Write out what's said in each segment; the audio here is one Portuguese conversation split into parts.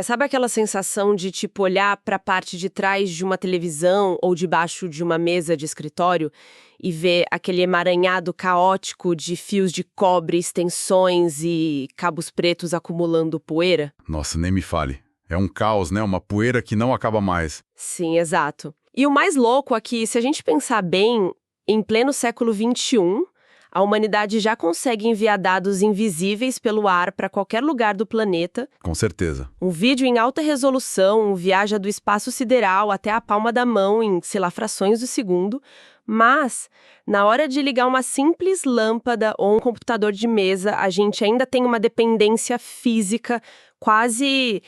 Sabe aquela sensação de, tipo, olhar para a parte de trás de uma televisão ou debaixo de uma mesa de escritório e ver aquele emaranhado caótico de fios de cobre, extensões e cabos pretos acumulando poeira? Nossa, nem me fale. É um caos, né? Uma poeira que não acaba mais. Sim, exato. E o mais louco aqui, se a gente pensar bem, em pleno século XXI, a humanidade já consegue enviar dados invisíveis pelo ar para qualquer lugar do planeta. Com certeza. Um vídeo em alta resolução viaja do espaço sideral até a palma da mão em, sei lá, frações do segundo. Mas, na hora de ligar uma simples lâmpada ou um computador de mesa, a gente ainda tem uma dependência física quase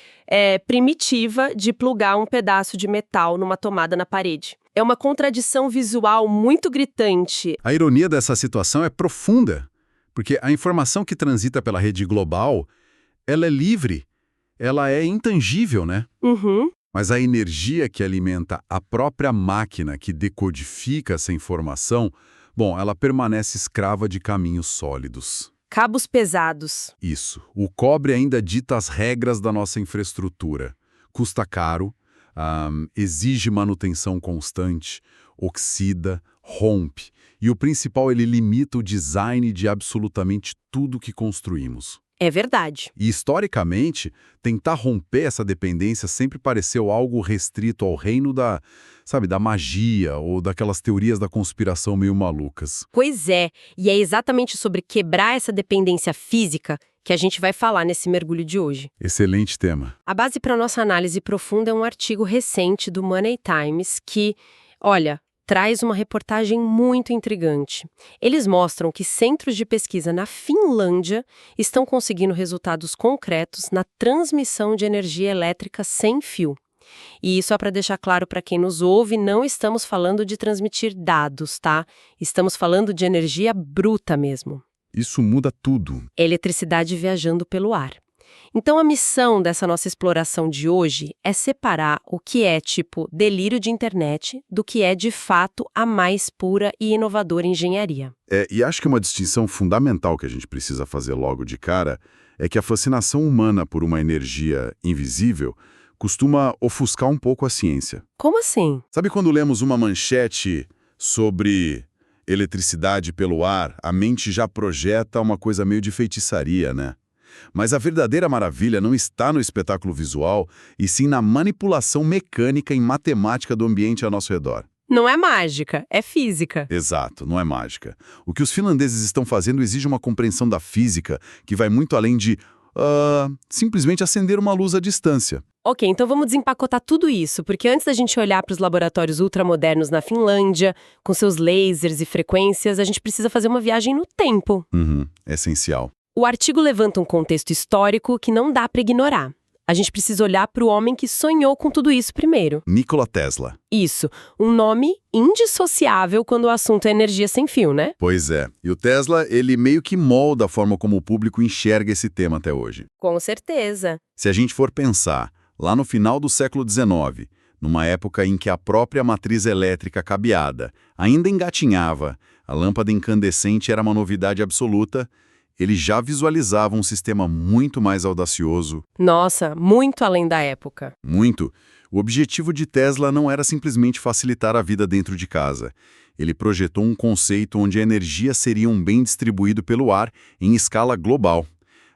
primitiva de plugar um pedaço de metal numa tomada na parede. É uma contradição visual muito gritante. A ironia dessa situação é profunda, porque a informação que transita pela rede global, ela é livre, ela é intangível, né? Uhum. Mas a energia que alimenta a própria máquina que decodifica essa informação, bom, ela permanece escrava de caminhos sólidos. Cabos pesados. Isso. O cobre ainda dita as regras da nossa infraestrutura. Custa caro, exige manutenção constante, oxida, rompe. E o principal, ele limita o design de absolutamente tudo que construímos. É verdade. E, historicamente, tentar romper essa dependência sempre pareceu algo restrito ao reino da magia ou daquelas teorias da conspiração meio malucas. Pois é, e é exatamente sobre quebrar essa dependência física que a gente vai falar nesse mergulho de hoje. Excelente tema. A base para nossa análise profunda é um artigo recente do Money Times que, olha, traz uma reportagem muito intrigante. Eles mostram que centros de pesquisa na Finlândia estão conseguindo resultados concretos na transmissão de energia elétrica sem fio. E só para deixar claro para quem nos ouve, não estamos falando de transmitir dados, tá? Estamos falando de energia bruta mesmo. Isso muda tudo. Eletricidade viajando pelo ar. Então a missão dessa nossa exploração de hoje é separar o que é tipo delírio de internet do que é de fato a mais pura e inovadora engenharia. E acho que uma distinção fundamental que a gente precisa fazer logo de cara é que a fascinação humana por uma energia invisível costuma ofuscar um pouco a ciência. Como assim? Sabe quando lemos uma manchete sobre eletricidade pelo ar, a mente já projeta uma coisa meio de feitiçaria, né? Mas a verdadeira maravilha não está no espetáculo visual, e sim na manipulação mecânica e matemática do ambiente ao nosso redor. Não é mágica, é física. Exato, não é mágica. O que os finlandeses estão fazendo exige uma compreensão da física que vai muito além de simplesmente acender uma luz à distância. Ok, então vamos desempacotar tudo isso, porque antes da gente olhar para os laboratórios ultramodernos na Finlândia, com seus lasers e frequências, a gente precisa fazer uma viagem no tempo. Essencial. O artigo levanta um contexto histórico que não dá para ignorar. A gente precisa olhar para o homem que sonhou com tudo isso primeiro. Nikola Tesla. Isso, um nome indissociável quando o assunto é energia sem fio, né? Pois é. E o Tesla, ele meio que molda a forma como o público enxerga esse tema até hoje. Com certeza. Se a gente for pensar, lá no final do século XIX, numa época em que a própria matriz elétrica cabeada ainda engatinhava, a lâmpada incandescente era uma novidade absoluta, ele já visualizava um sistema muito mais audacioso. Nossa, muito além da época. Muito. O objetivo de Tesla não era simplesmente facilitar a vida dentro de casa. Ele projetou um conceito onde a energia seria um bem distribuído pelo ar em escala global.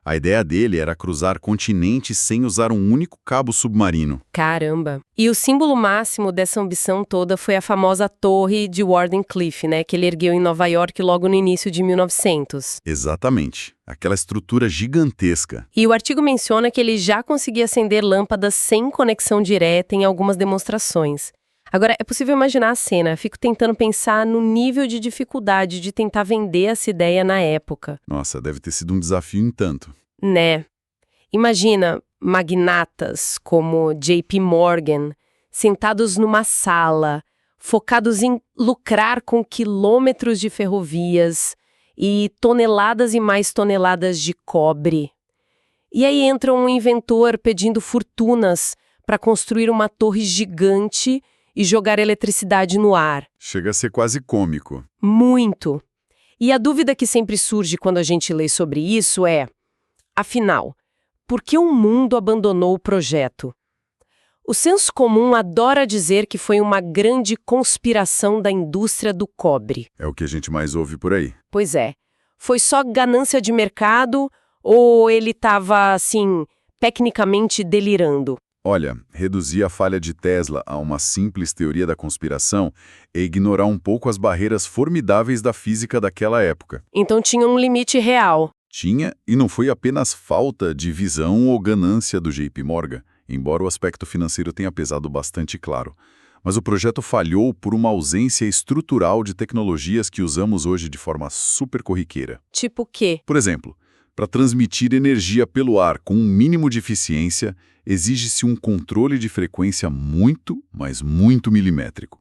A ideia dele era cruzar continentes sem usar um único cabo submarino. Caramba! E o símbolo máximo dessa ambição toda foi a famosa torre de Wardenclyffe, né, que ele ergueu em Nova York logo no início de 1900. Exatamente. Aquela estrutura gigantesca. E o artigo menciona que ele já conseguia acender lâmpadas sem conexão direta em algumas demonstrações. Agora, é possível imaginar a cena. Fico tentando pensar no nível de dificuldade de tentar vender essa ideia na época. Nossa, deve ter sido um desafio em tanto. Né? Imagina magnatas como JP Morgan sentados numa sala, focados em lucrar com quilômetros de ferrovias e toneladas e mais toneladas de cobre. E aí entra um inventor pedindo fortunas para construir uma torre gigante e jogar eletricidade no ar. Chega a ser quase cômico. Muito. E a dúvida que sempre surge quando a gente lê sobre isso é, afinal, por que o mundo abandonou o projeto? O senso comum adora dizer que foi uma grande conspiração da indústria do cobre. É o que a gente mais ouve por aí. Pois é. Foi só ganância de mercado ou ele estava, assim, tecnicamente delirando? Olha, reduzir a falha de Tesla a uma simples teoria da conspiração é ignorar um pouco as barreiras formidáveis da física daquela época. Então tinha um limite real. Tinha, e não foi apenas falta de visão ou ganância do JP Morgan, embora o aspecto financeiro tenha pesado bastante claro. Mas o projeto falhou por uma ausência estrutural de tecnologias que usamos hoje de forma super corriqueira. Tipo o quê? Por exemplo, para transmitir energia pelo ar com um mínimo de eficiência, exige-se um controle de frequência muito, mas muito milimétrico.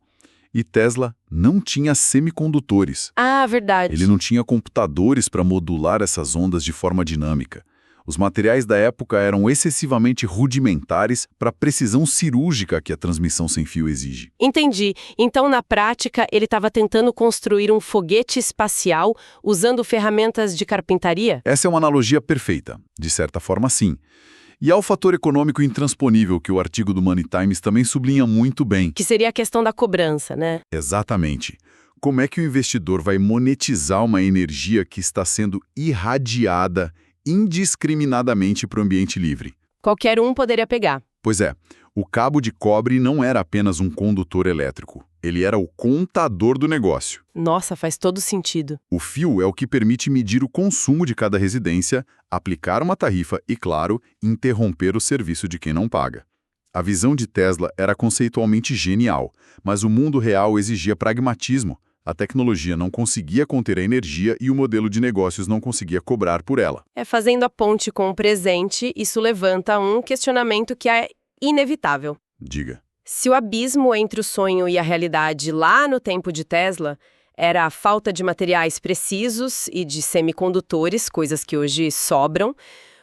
E Tesla não tinha semicondutores. Ah, verdade. Ele não tinha computadores para modular essas ondas de forma dinâmica. Os materiais da época eram excessivamente rudimentares para a precisão cirúrgica que a transmissão sem fio exige. Entendi. Então, na prática, ele estava tentando construir um foguete espacial usando ferramentas de carpintaria? Essa é uma analogia perfeita. De certa forma, sim. E há o fator econômico intransponível que o artigo do Money Times também sublinha muito bem. Que seria a questão da cobrança, né? Exatamente. Como é que o investidor vai monetizar uma energia que está sendo irradiada indiscriminadamente para o ambiente livre? Qualquer um poderia pegar. Pois é, o cabo de cobre não era apenas um condutor elétrico. Ele era o contador do negócio. Nossa, faz todo sentido. O fio é o que permite medir o consumo de cada residência, aplicar uma tarifa e, claro, interromper o serviço de quem não paga. A visão de Tesla era conceitualmente genial, mas o mundo real exigia pragmatismo. A tecnologia não conseguia conter a energia e o modelo de negócios não conseguia cobrar por ela. Fazendo a ponte com o presente, isso levanta um questionamento que é inevitável. Diga. Se o abismo entre o sonho e a realidade lá no tempo de Tesla era a falta de materiais precisos e de semicondutores, coisas que hoje sobram,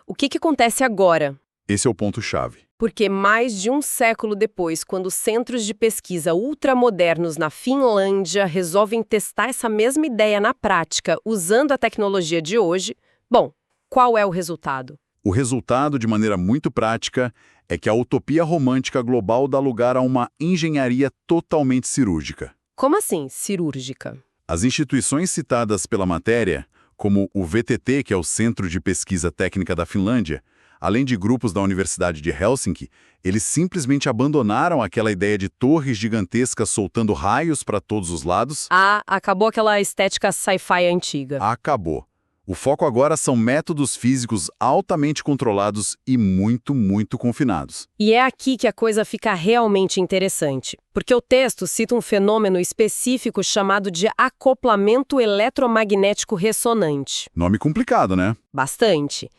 o que acontece agora? Esse é o ponto-chave. Porque mais de um século depois, quando centros de pesquisa ultramodernos na Finlândia resolvem testar essa mesma ideia na prática usando a tecnologia de hoje, bom, qual é o resultado? O resultado, de maneira muito prática, é que a utopia romântica global dá lugar a uma engenharia totalmente cirúrgica. Como assim, cirúrgica? As instituições citadas pela matéria, como o VTT, que é o Centro de Pesquisa Técnica da Finlândia, além de grupos da Universidade de Helsinki, eles simplesmente abandonaram aquela ideia de torres gigantescas soltando raios para todos os lados. Ah, acabou aquela estética sci-fi antiga. Acabou. O foco agora são métodos físicos altamente controlados e muito, muito confinados. E é aqui que a coisa fica realmente interessante, porque o texto cita um fenômeno específico chamado de acoplamento eletromagnético ressonante. Nome complicado, né? Bastante.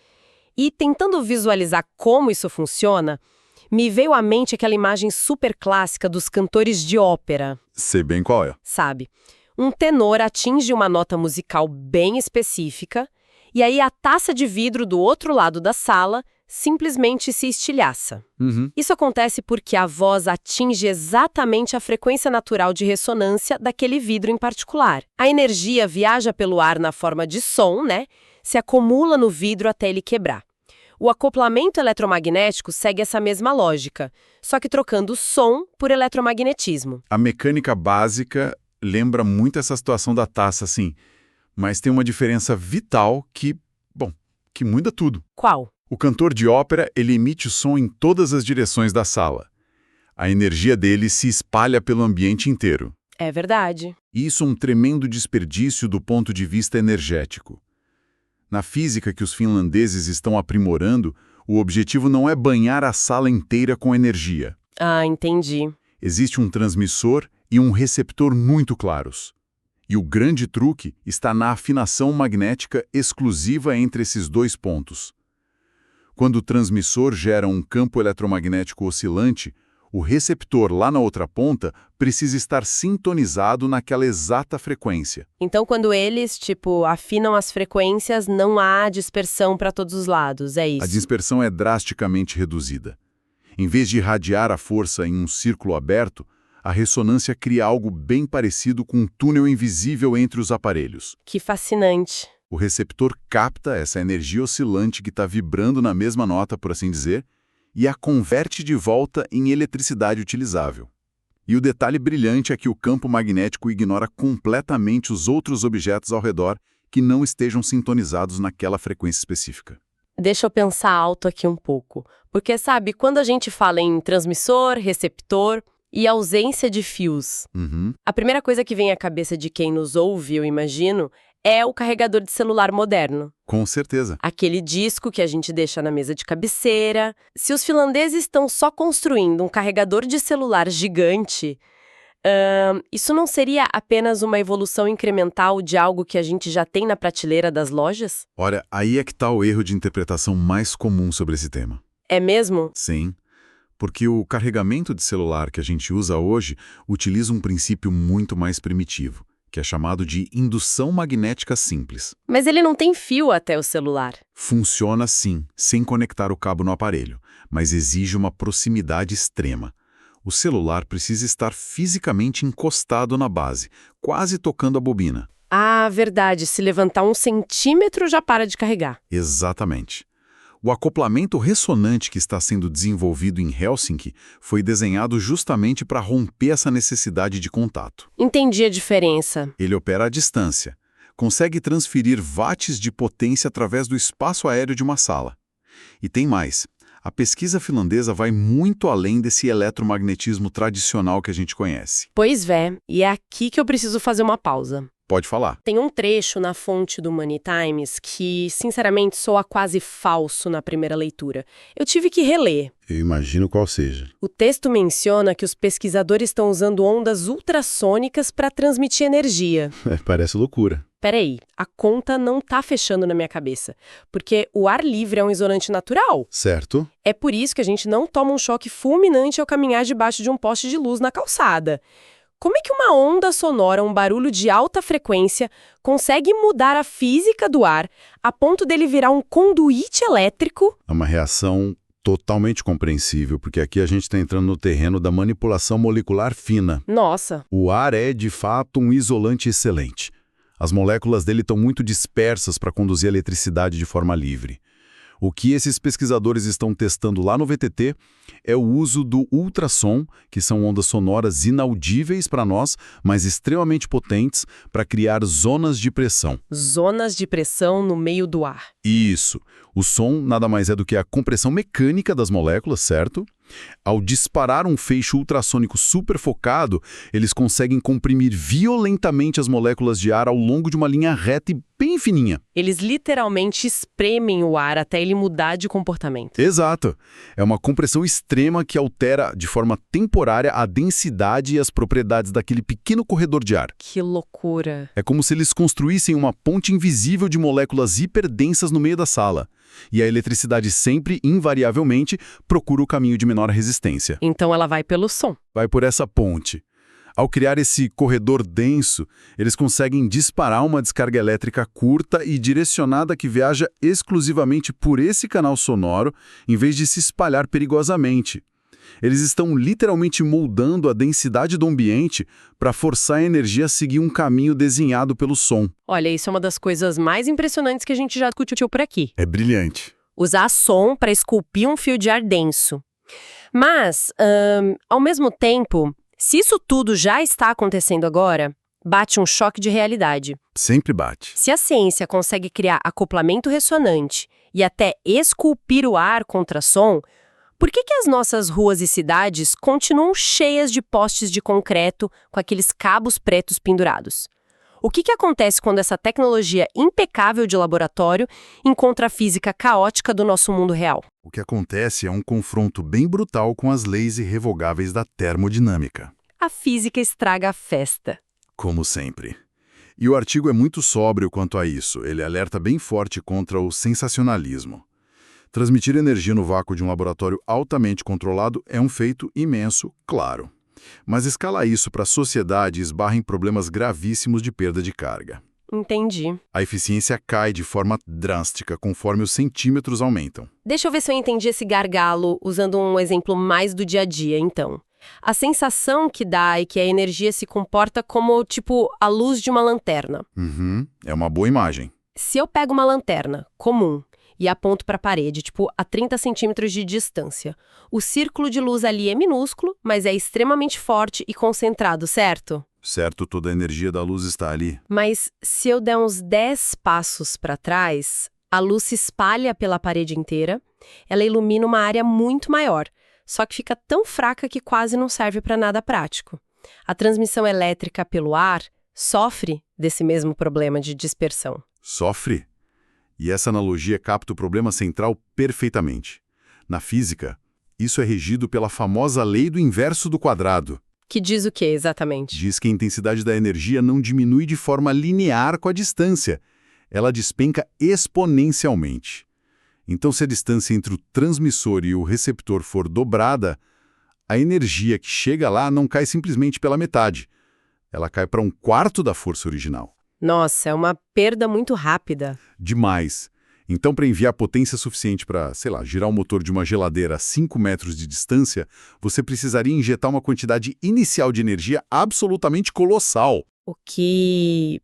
E tentando visualizar como isso funciona, me veio à mente aquela imagem super clássica dos cantores de ópera. Sei bem qual é. Sabe? Um tenor atinge uma nota musical bem específica, e aí a taça de vidro do outro lado da sala simplesmente se estilhaça. Isso acontece porque a voz atinge exatamente a frequência natural de ressonância daquele vidro em particular. A energia viaja pelo ar na forma de som, né? Se acumula no vidro até ele quebrar. O acoplamento eletromagnético segue essa mesma lógica, só que trocando som por eletromagnetismo. A mecânica básica lembra muito essa situação da taça, sim, mas tem uma diferença vital que muda tudo. Qual? O cantor de ópera, ele emite o som em todas as direções da sala. A energia dele se espalha pelo ambiente inteiro. É verdade. Isso é um tremendo desperdício do ponto de vista energético. Na física que os finlandeses estão aprimorando, o objetivo não é banhar a sala inteira com energia. Ah, entendi. Existe um transmissor e um receptor muito claros. E o grande truque está na afinação magnética exclusiva entre esses dois pontos. Quando o transmissor gera um campo eletromagnético oscilante, o receptor lá na outra ponta precisa estar sintonizado naquela exata frequência. Então, quando eles, afinam as frequências, não há dispersão para todos os lados, é isso? A dispersão é drasticamente reduzida. Em vez de irradiar a força em um círculo aberto, a ressonância cria algo bem parecido com um túnel invisível entre os aparelhos. Que fascinante. O receptor capta essa energia oscilante que está vibrando na mesma nota, por assim dizer, e a converte de volta em eletricidade utilizável. E o detalhe brilhante é que o campo magnético ignora completamente os outros objetos ao redor que não estejam sintonizados naquela frequência específica. Deixa eu pensar alto aqui um pouco. Porque, sabe, quando a gente fala em transmissor, receptor e ausência de fios, a primeira coisa que vem à cabeça de quem nos ouve, eu imagino, é o carregador de celular moderno. Com certeza. Aquele disco que a gente deixa na mesa de cabeceira. Se os finlandeses estão só construindo um carregador de celular gigante, isso não seria apenas uma evolução incremental de algo que a gente já tem na prateleira das lojas? Olha, aí é que está o erro de interpretação mais comum sobre esse tema. É mesmo? Sim, porque o carregamento de celular que a gente usa hoje utiliza um princípio muito mais primitivo, que é chamado de indução magnética simples. Mas ele não tem fio até o celular. Funciona sim, sem conectar o cabo no aparelho, mas exige uma proximidade extrema. O celular precisa estar fisicamente encostado na base, quase tocando a bobina. Ah, verdade. Se levantar 1 centímetro já para de carregar. Exatamente. O acoplamento ressonante que está sendo desenvolvido em Helsinki foi desenhado justamente para romper essa necessidade de contato. Entendi a diferença. Ele opera à distância, consegue transferir watts de potência através do espaço aéreo de uma sala. E tem mais. A pesquisa finlandesa vai muito além desse eletromagnetismo tradicional que a gente conhece. Pois é, e é aqui que eu preciso fazer uma pausa. Pode falar. Tem um trecho na fonte do Money Times que, sinceramente, soa quase falso na primeira leitura. Eu tive que reler. Eu imagino qual seja. O texto menciona que os pesquisadores estão usando ondas ultrassônicas para transmitir energia. Parece loucura. Peraí, a conta não tá fechando na minha cabeça, porque o ar livre é um isolante natural. Certo. É por isso que a gente não toma um choque fulminante ao caminhar debaixo de um poste de luz na calçada. Como é que uma onda sonora, um barulho de alta frequência, consegue mudar a física do ar a ponto dele virar um conduíte elétrico? É uma reação totalmente compreensível, porque aqui a gente está entrando no terreno da manipulação molecular fina. Nossa! O ar é, de fato, um isolante excelente. As moléculas dele estão muito dispersas para conduzir a eletricidade de forma livre. O que esses pesquisadores estão testando lá no VTT é o uso do ultrassom, que são ondas sonoras inaudíveis para nós, mas extremamente potentes, para criar zonas de pressão. Zonas de pressão no meio do ar. Isso. O som nada mais é do que a compressão mecânica das moléculas, certo? Ao disparar um feixe ultrassônico super focado, eles conseguem comprimir violentamente as moléculas de ar ao longo de uma linha reta e bem fininha. Eles literalmente espremem o ar até ele mudar de comportamento. Exato. É uma compressão extrema que altera de forma temporária a densidade e as propriedades daquele pequeno corredor de ar. Que loucura. É como se eles construíssem uma ponte invisível de moléculas hiperdensas no meio da sala. E a eletricidade sempre, invariavelmente, procura o caminho de menor resistência. Então ela vai pelo som. Vai por essa ponte. Ao criar esse corredor denso, eles conseguem disparar uma descarga elétrica curta e direcionada que viaja exclusivamente por esse canal sonoro, em vez de se espalhar perigosamente. Eles estão literalmente moldando a densidade do ambiente para forçar a energia a seguir um caminho desenhado pelo som. Olha, isso é uma das coisas mais impressionantes que a gente já discutiu por aqui. É brilhante. Usar som para esculpir um fio de ar denso. Mas, ao mesmo tempo, se isso tudo já está acontecendo agora, bate um choque de realidade. Sempre bate. Se a ciência consegue criar acoplamento ressonante e até esculpir o ar contra som, por que as nossas ruas e cidades continuam cheias de postes de concreto com aqueles cabos pretos pendurados? O que acontece quando essa tecnologia impecável de laboratório encontra a física caótica do nosso mundo real? O que acontece é um confronto bem brutal com as leis irrevogáveis da termodinâmica. A física estraga a festa. Como sempre. E o artigo é muito sóbrio quanto a isso. Ele alerta bem forte contra o sensacionalismo. Transmitir energia no vácuo de um laboratório altamente controlado é um feito imenso, claro. Mas escalar isso para a sociedade esbarra em problemas gravíssimos de perda de carga. Entendi. A eficiência cai de forma drástica conforme os centímetros aumentam. Deixa eu ver se eu entendi esse gargalo usando um exemplo mais do dia a dia, então. A sensação que dá é que a energia se comporta como, tipo, a luz de uma lanterna. É uma boa imagem. Se eu pego uma lanterna comum e aponto para a parede, tipo a 30 centímetros de distância, o círculo de luz ali é minúsculo, mas é extremamente forte e concentrado, certo? Certo, toda a energia da luz está ali. Mas se eu der uns 10 passos para trás, a luz se espalha pela parede inteira, ela ilumina uma área muito maior, só que fica tão fraca que quase não serve para nada prático. A transmissão elétrica pelo ar sofre desse mesmo problema de dispersão. Sofre? E essa analogia capta o problema central perfeitamente. Na física, isso é regido pela famosa lei do inverso do quadrado. Que diz o que exatamente? Diz que a intensidade da energia não diminui de forma linear com a distância. Ela despenca exponencialmente. Então, se a distância entre o transmissor e o receptor for dobrada, a energia que chega lá não cai simplesmente pela metade. Ela cai para um quarto da força original. Nossa, é uma perda muito rápida. Demais. Então, para enviar potência suficiente para, girar o motor de uma geladeira a 5 metros de distância, você precisaria injetar uma quantidade inicial de energia absolutamente colossal. O que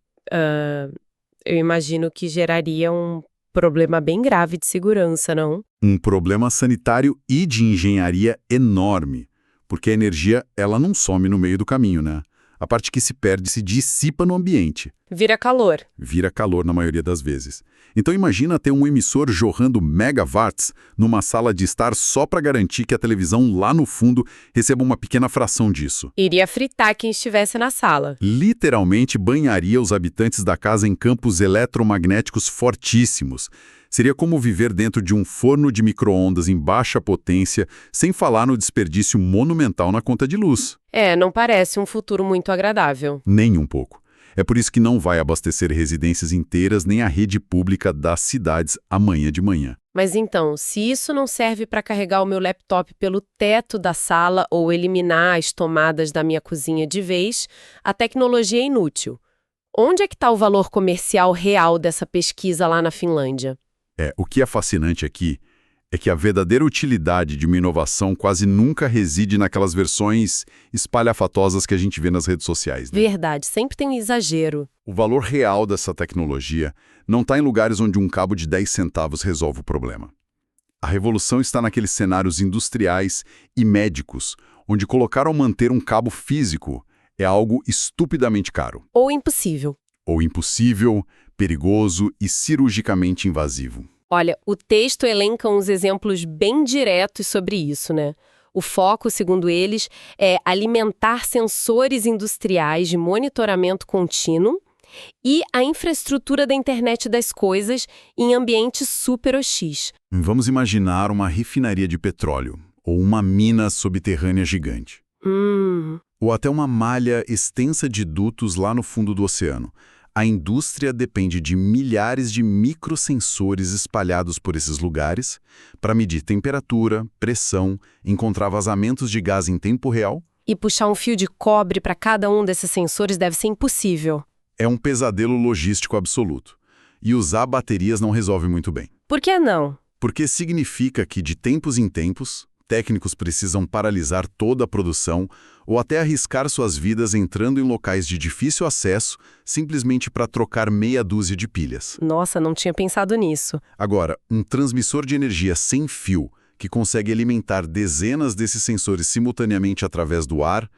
eu imagino que geraria um problema bem grave de segurança, não? Um problema sanitário e de engenharia enorme. Porque a energia, ela não some no meio do caminho, né? A parte que se perde se dissipa no ambiente. Vira calor. Vira calor na maioria das vezes. Então imagina ter um emissor jorrando megawatts numa sala de estar só para garantir que a televisão lá no fundo receba uma pequena fração disso. Iria fritar quem estivesse na sala. Literalmente banharia os habitantes da casa em campos eletromagnéticos fortíssimos. Seria como viver dentro de um forno de micro-ondas em baixa potência, sem falar no desperdício monumental na conta de luz. Não parece um futuro muito agradável. Nem um pouco. É por isso que não vai abastecer residências inteiras nem a rede pública das cidades amanhã de manhã. Mas então, se isso não serve para carregar o meu laptop pelo teto da sala ou eliminar as tomadas da minha cozinha de vez, a tecnologia é inútil. Onde é que está o valor comercial real dessa pesquisa lá na Finlândia? O que é fascinante aqui é que a verdadeira utilidade de uma inovação quase nunca reside naquelas versões espalhafatosas que a gente vê nas redes sociais, né? Verdade, sempre tem um exagero. O valor real dessa tecnologia não está em lugares onde um cabo de 10 centavos resolve o problema. A revolução está naqueles cenários industriais e médicos, onde colocar ou manter um cabo físico é algo estupidamente caro. Ou impossível. Ou impossível, perigoso e cirurgicamente invasivo. Olha, o texto elenca uns exemplos bem diretos sobre isso, né? O foco, segundo eles, é alimentar sensores industriais de monitoramento contínuo e a infraestrutura da internet das coisas em ambiente super OX. Vamos imaginar uma refinaria de petróleo ou uma mina subterrânea gigante. Ou até uma malha extensa de dutos lá no fundo do oceano. A indústria depende de milhares de microsensores espalhados por esses lugares para medir temperatura, pressão, encontrar vazamentos de gás em tempo real. E puxar um fio de cobre para cada um desses sensores deve ser impossível. É um pesadelo logístico absoluto. E usar baterias não resolve muito bem. Por que não? Porque significa que, de tempos em tempos, técnicos precisam paralisar toda a produção ou até arriscar suas vidas entrando em locais de difícil acesso simplesmente para trocar meia dúzia de pilhas. Nossa, não tinha pensado nisso. Agora, um transmissor de energia sem fio que consegue alimentar dezenas desses sensores simultaneamente através do ar,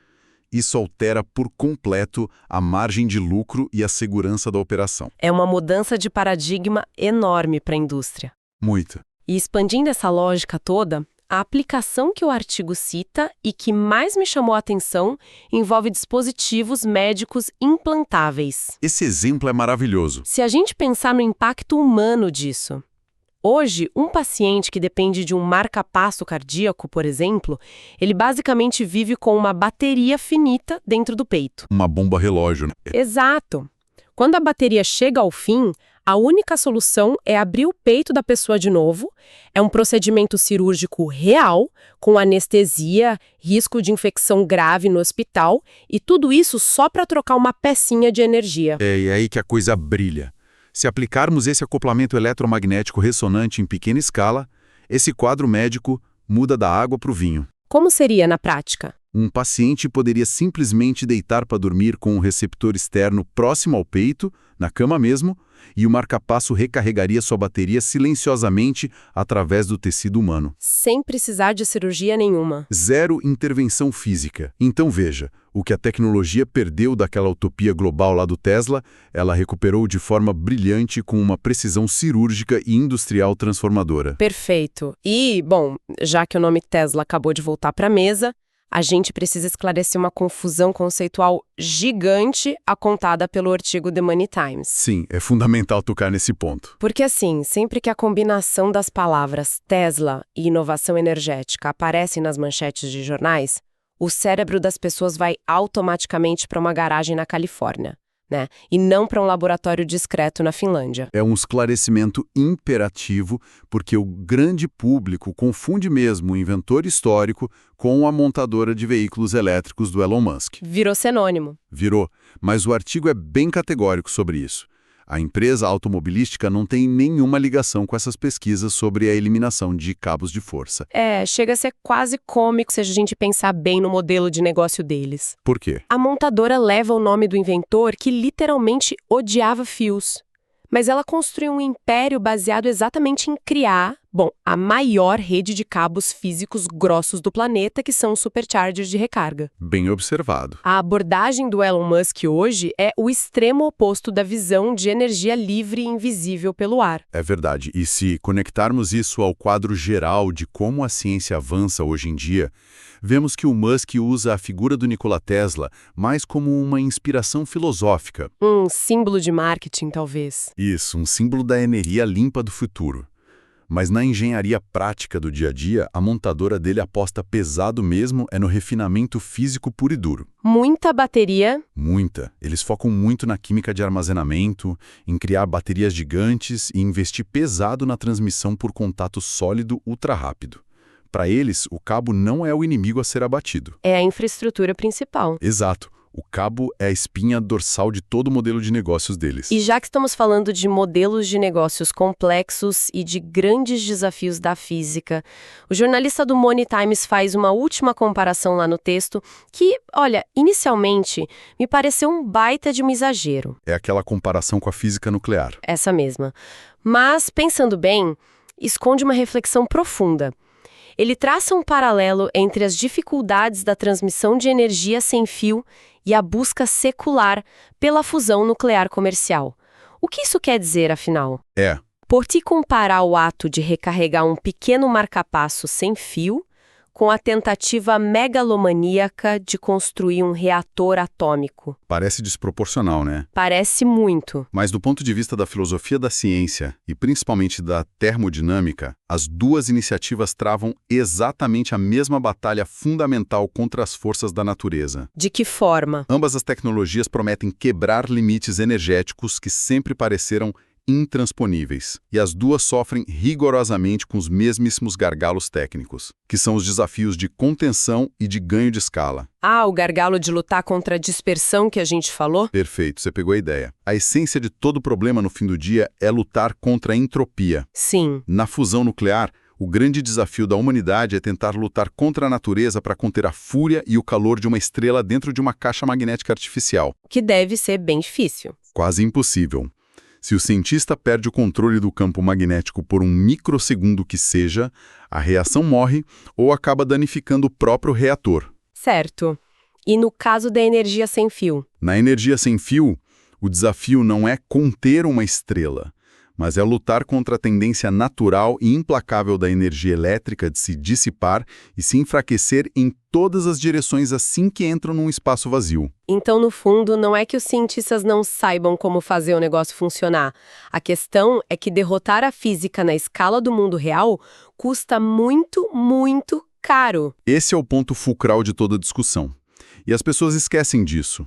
isso altera por completo a margem de lucro e a segurança da operação. É uma mudança de paradigma enorme para a indústria. Muito. E expandindo essa lógica toda, a aplicação que o artigo cita e que mais me chamou a atenção envolve dispositivos médicos implantáveis. Esse exemplo é maravilhoso. Se a gente pensar no impacto humano disso, hoje, um paciente que depende de um marca-passo cardíaco, por exemplo, ele basicamente vive com uma bateria finita dentro do peito. Uma bomba relógio, né? Exato. Quando a bateria chega ao fim, a única solução é abrir o peito da pessoa de novo. É um procedimento cirúrgico real, com anestesia, risco de infecção grave no hospital, e tudo isso só para trocar uma pecinha de energia. E aí que a coisa brilha. Se aplicarmos esse acoplamento eletromagnético ressonante em pequena escala, esse quadro médico muda da água para o vinho. Como seria na prática? Um paciente poderia simplesmente deitar para dormir com um receptor externo próximo ao peito, na cama mesmo, e o marca-passo recarregaria sua bateria silenciosamente através do tecido humano. Sem precisar de cirurgia nenhuma. Zero intervenção física. Então veja, o que a tecnologia perdeu daquela utopia global lá do Tesla, ela recuperou de forma brilhante com uma precisão cirúrgica e industrial transformadora. Perfeito. E, bom, já que o nome Tesla acabou de voltar para a mesa, a gente precisa esclarecer uma confusão conceitual gigante apontada pelo artigo The Money Times. Sim, é fundamental tocar nesse ponto. Porque assim, sempre que a combinação das palavras Tesla e inovação energética aparecem nas manchetes de jornais, o cérebro das pessoas vai automaticamente para uma garagem na Califórnia, né? E não para um laboratório discreto na Finlândia. É um esclarecimento imperativo, porque o grande público confunde mesmo o inventor histórico com a montadora de veículos elétricos do Elon Musk. Virou sinônimo. Virou, mas o artigo é bem categórico sobre isso. A empresa automobilística não tem nenhuma ligação com essas pesquisas sobre a eliminação de cabos de força. Chega a ser quase cômico se a gente pensar bem no modelo de negócio deles. Por quê? A montadora leva o nome do inventor que literalmente odiava fios. Mas ela construiu um império baseado exatamente em criar, a maior rede de cabos físicos grossos do planeta, que são os superchargers de recarga. Bem observado. A abordagem do Elon Musk hoje é o extremo oposto da visão de energia livre e invisível pelo ar. É verdade. E se conectarmos isso ao quadro geral de como a ciência avança hoje em dia, vemos que o Musk usa a figura do Nikola Tesla mais como uma inspiração filosófica. Um símbolo de marketing, talvez. Isso, um símbolo da energia limpa do futuro. Mas na engenharia prática do dia a dia, a montadora dele aposta pesado mesmo no refinamento físico puro e duro. Muita bateria. Muita. Eles focam muito na química de armazenamento, em criar baterias gigantes e investir pesado na transmissão por contato sólido ultra rápido. Para eles, o cabo não é o inimigo a ser abatido. É a infraestrutura principal. Exato. O cabo é a espinha dorsal de todo o modelo de negócios deles. E já que estamos falando de modelos de negócios complexos e de grandes desafios da física, o jornalista do Money Times faz uma última comparação lá no texto que, olha, inicialmente me pareceu um baita de um exagero. É aquela comparação com a física nuclear. Essa mesma. Mas, pensando bem, esconde uma reflexão profunda. Ele traça um paralelo entre as dificuldades da transmissão de energia sem fio e a busca secular pela fusão nuclear comercial. O que isso quer dizer, afinal? Por te comparar o ato de recarregar um pequeno marca-passo sem fio com a tentativa megalomaníaca de construir um reator atômico. Parece desproporcional, né? Parece muito. Mas do ponto de vista da filosofia da ciência, e principalmente da termodinâmica, as duas iniciativas travam exatamente a mesma batalha fundamental contra as forças da natureza. De que forma? Ambas as tecnologias prometem quebrar limites energéticos que sempre pareceram intransponíveis, e as duas sofrem rigorosamente com os mesmíssimos gargalos técnicos, que são os desafios de contenção e de ganho de escala. O gargalo de lutar contra a dispersão que a gente falou? Perfeito, você pegou a ideia. A essência de todo problema no fim do dia é lutar contra a entropia. Sim. Na fusão nuclear, o grande desafio da humanidade é tentar lutar contra a natureza para conter a fúria e o calor de uma estrela dentro de uma caixa magnética artificial. Que deve ser bem difícil. Quase impossível. Se o cientista perde o controle do campo magnético por um microsegundo que seja, a reação morre ou acaba danificando o próprio reator. Certo. E no caso da energia sem fio? Na energia sem fio, o desafio não é conter uma estrela, mas é lutar contra a tendência natural e implacável da energia elétrica de se dissipar e se enfraquecer em todas as direções assim que entram num espaço vazio. Então, no fundo, não é que os cientistas não saibam como fazer o negócio funcionar. A questão é que derrotar a física na escala do mundo real custa muito, muito caro. Esse é o ponto fulcral de toda a discussão. E as pessoas esquecem disso.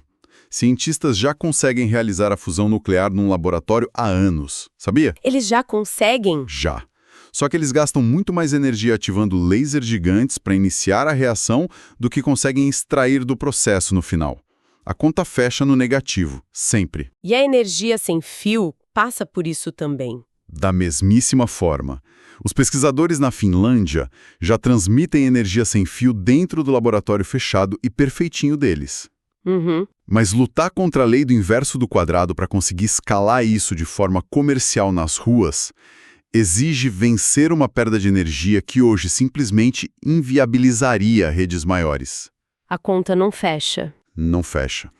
Cientistas já conseguem realizar a fusão nuclear num laboratório há anos, sabia? Eles já conseguem? Já. Só que eles gastam muito mais energia ativando lasers gigantes para iniciar a reação do que conseguem extrair do processo no final. A conta fecha no negativo, sempre. E a energia sem fio passa por isso também. Da mesmíssima forma. Os pesquisadores na Finlândia já transmitem energia sem fio dentro do laboratório fechado e perfeitinho deles. Mas lutar contra a lei do inverso do quadrado para conseguir escalar isso de forma comercial nas ruas exige vencer uma perda de energia que hoje simplesmente inviabilizaria redes maiores. A conta não fecha. Não fecha.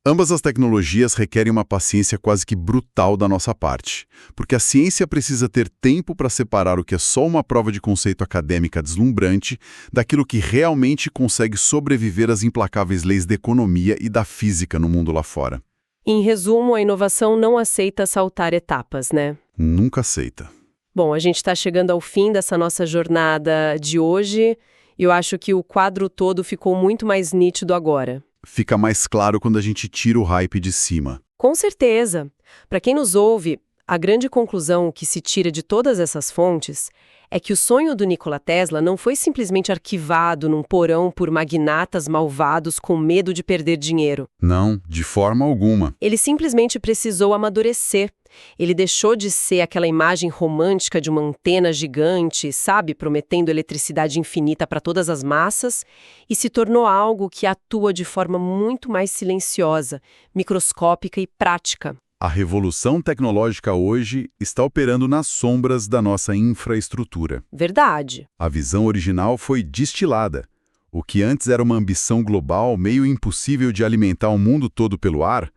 Ambas as tecnologias requerem uma paciência quase que brutal da nossa parte, porque a ciência precisa ter tempo para separar o que é só uma prova de conceito acadêmica deslumbrante daquilo que realmente consegue sobreviver às implacáveis leis da economia e da física no mundo lá fora. Em resumo, a inovação não aceita saltar etapas, né? Nunca aceita. Bom, a gente está chegando ao fim dessa nossa jornada de hoje e eu acho que o quadro todo ficou muito mais nítido agora. Fica mais claro quando a gente tira o hype de cima. Com certeza. Para quem nos ouve, a grande conclusão que se tira de todas essas fontes é que o sonho do Nikola Tesla não foi simplesmente arquivado num porão por magnatas malvados com medo de perder dinheiro. Não, de forma alguma. Ele simplesmente precisou amadurecer. Ele deixou de ser aquela imagem romântica de uma antena gigante, sabe, prometendo eletricidade infinita para todas as massas, e se tornou algo que atua de forma muito mais silenciosa, microscópica e prática. A revolução tecnológica hoje está operando nas sombras da nossa infraestrutura. Verdade. A visão original foi destilada. O que antes era uma ambição global meio impossível de alimentar o mundo todo pelo ar,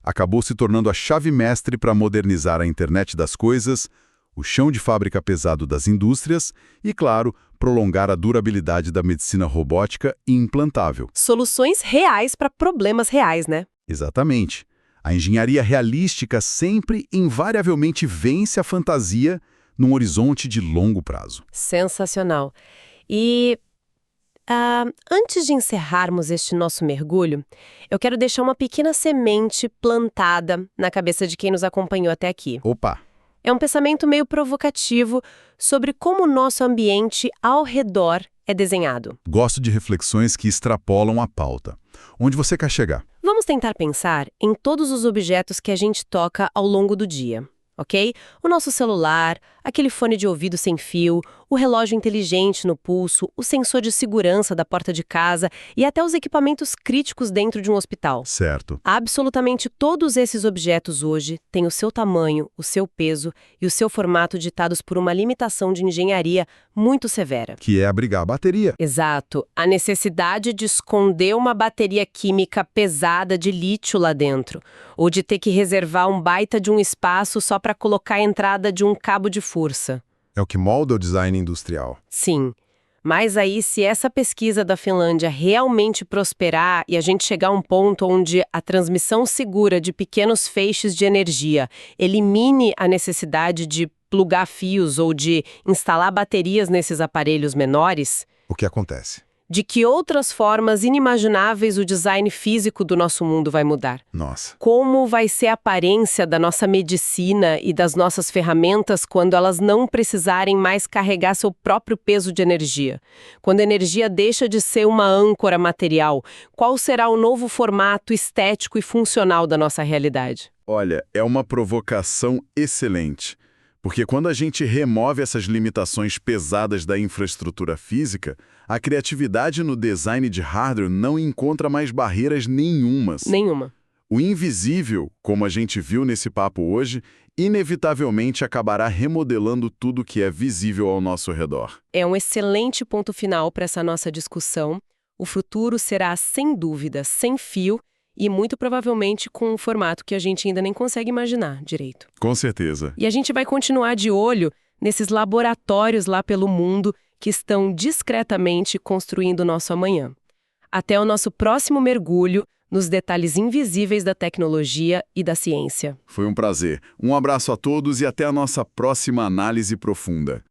acabou se tornando a chave mestre para modernizar a internet das coisas, o chão de fábrica pesado das indústrias e, claro, prolongar a durabilidade da medicina robótica e implantável. Soluções reais para problemas reais, né? Exatamente. A engenharia realística sempre, invariavelmente, vence a fantasia num horizonte de longo prazo. Sensacional. E antes de encerrarmos este nosso mergulho, eu quero deixar uma pequena semente plantada na cabeça de quem nos acompanhou até aqui. Opa! É um pensamento meio provocativo sobre como o nosso ambiente ao redor é desenhado. Gosto de reflexões que extrapolam a pauta. Onde você quer chegar? Vamos tentar pensar em todos os objetos que a gente toca ao longo do dia, ok? O nosso celular, aquele fone de ouvido sem fio, o relógio inteligente no pulso, o sensor de segurança da porta de casa e até os equipamentos críticos dentro de um hospital. Certo. Absolutamente todos esses objetos hoje têm o seu tamanho, o seu peso e o seu formato ditados por uma limitação de engenharia muito severa. Que é abrigar a bateria. Exato. A necessidade de esconder uma bateria química pesada de lítio lá dentro, ou de ter que reservar um baita de um espaço só para colocar a entrada de um cabo de força. É o que molda o design industrial. Sim. Mas aí, se essa pesquisa da Finlândia realmente prosperar e a gente chegar a um ponto onde a transmissão segura de pequenos feixes de energia elimine a necessidade de plugar fios ou de instalar baterias nesses aparelhos menores, O que acontece? de que outras formas inimagináveis o design físico do nosso mundo vai mudar? Nossa. Como vai ser a aparência da nossa medicina e das nossas ferramentas quando elas não precisarem mais carregar seu próprio peso de energia? Quando a energia deixa de ser uma âncora material, qual será o novo formato estético e funcional da nossa realidade? Olha, é uma provocação excelente. Porque quando a gente remove essas limitações pesadas da infraestrutura física, a criatividade no design de hardware não encontra mais barreiras nenhumas. Nenhuma. O invisível, como a gente viu nesse papo hoje, inevitavelmente acabará remodelando tudo que é visível ao nosso redor. É um excelente ponto final para essa nossa discussão. O futuro será, sem dúvida, sem fio e muito provavelmente com um formato que a gente ainda nem consegue imaginar direito. Com certeza. E a gente vai continuar de olho nesses laboratórios lá pelo mundo que estão discretamente construindo o nosso amanhã. Até o nosso próximo mergulho nos detalhes invisíveis da tecnologia e da ciência. Foi um prazer. Um abraço a todos e até a nossa próxima análise profunda.